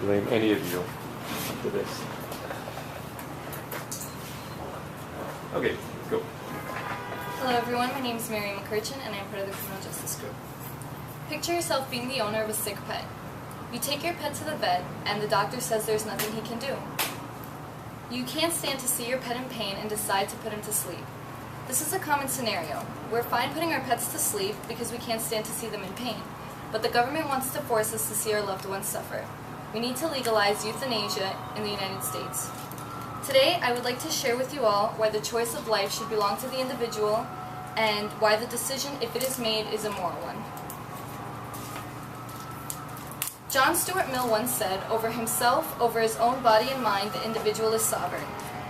blame any of you for this. Okay, let's go. Hello everyone, my name is p4.final.mmkrtchyan and I'm part of the criminal justice group. Picture yourself being the owner of a sick pet. You take your pet to the vet and the doctor says there's nothing he can do. You can't stand to see your pet in pain and decide to put him to sleep. This is a common scenario. We're fine putting our pets to sleep because we can't stand to see them in pain, but the government wants to force us to see our loved ones suffer. We need to legalize euthanasia in the United States. Today, I would like to share with you all why the choice of life should belong to the individual and why the decision, if it is made, is a moral one. John Stuart Mill once said, "Over himself, over his own body and mind, the individual is sovereign."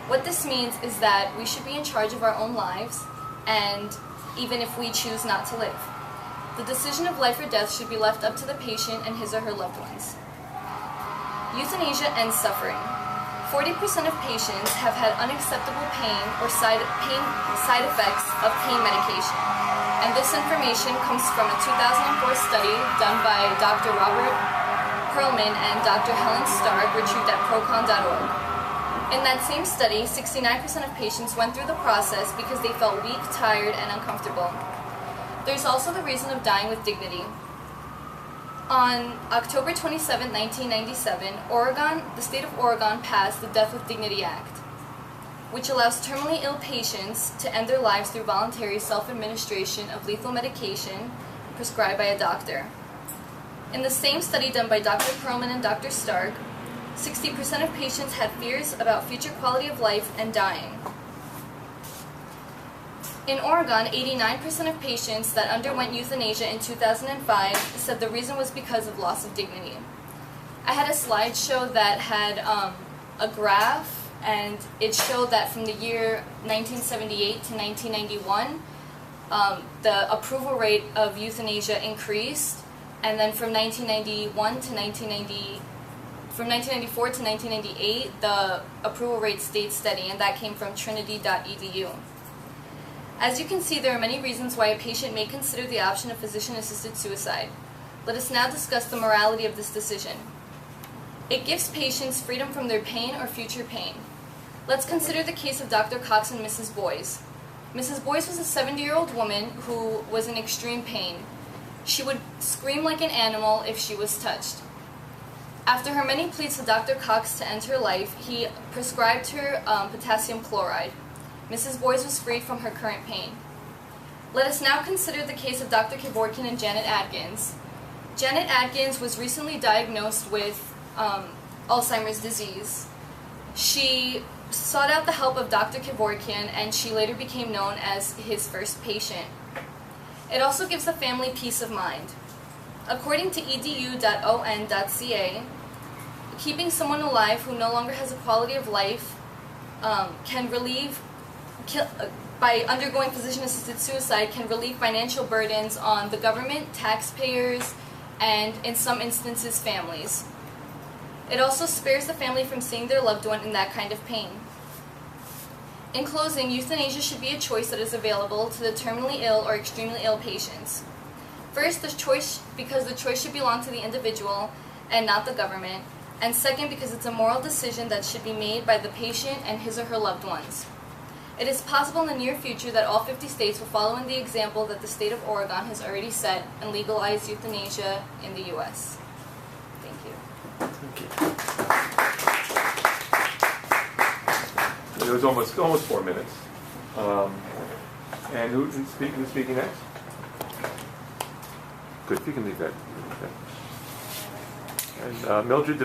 What this means is that we should be in charge of our own lives, and even if we choose not to live. The decision of life or death should be left up to the patient and his or her loved ones. Euthanasia ends suffering. 40% of patients have had unacceptable pain or side effects of pain medication. And this information comes from a 2004 study done by Dr. Robert Perlman and Dr. Helen Stark, retrieved at procon.org. In that same study, 69% of patients went through the process because they felt weak, tired, and uncomfortable. There's also the reason of dying with dignity. On October 27, 1997, the state of Oregon passed the Death with Dignity Act, which allows terminally ill patients to end their lives through voluntary self-administration of lethal medication prescribed by a doctor. In the same study done by Dr. Perlman and Dr. Stark, 60% of patients had fears about future quality of life and dying. In Oregon, 89% of patients that underwent euthanasia in 2005 said the reason was because of loss of dignity. I had a slideshow that had a graph, and it showed that from the year 1978 to 1991, the approval rate of euthanasia increased, and then from 1994 to 1998, the approval rate stayed steady, and that came from trinity.edu. As you can see, there are many reasons why a patient may consider the option of physician-assisted suicide. Let us now discuss the morality of this decision. It gives patients freedom from their pain or future pain. Let's consider the case of Dr. Cox and Mrs. Boyce. Mrs. Boyce was a 70-year-old woman who was in extreme pain. She would scream like an animal if she was touched. After her many pleas to Dr. Cox to end her life, he prescribed her potassium chloride. Mrs. Boyce was freed from her current pain. Let us now consider the case of Dr. Kevorkian and Janet Adkins. Janet Adkins was recently diagnosed with Alzheimer's disease. She sought out the help of Dr. Kevorkian, and she later became known as his first patient. It also gives the family peace of mind. According to edu.on.ca, keeping someone alive who no longer has a quality of life by undergoing physician-assisted suicide can relieve financial burdens on the government, taxpayers, and in some instances, families. It also spares the family from seeing their loved one in that kind of pain. In closing, euthanasia should be a choice that is available to the terminally ill or extremely ill patients. First, because the choice should belong to the individual and not the government, and second, because it's a moral decision that should be made by the patient and his or her loved ones. It is possible in the near future that all 50 states will follow in the example that the state of Oregon has already set and legalize euthanasia in the U.S. Thank you. Thank you. It was almost 4 minutes. And who's speaking next? Good, you can leave that. And Mildred.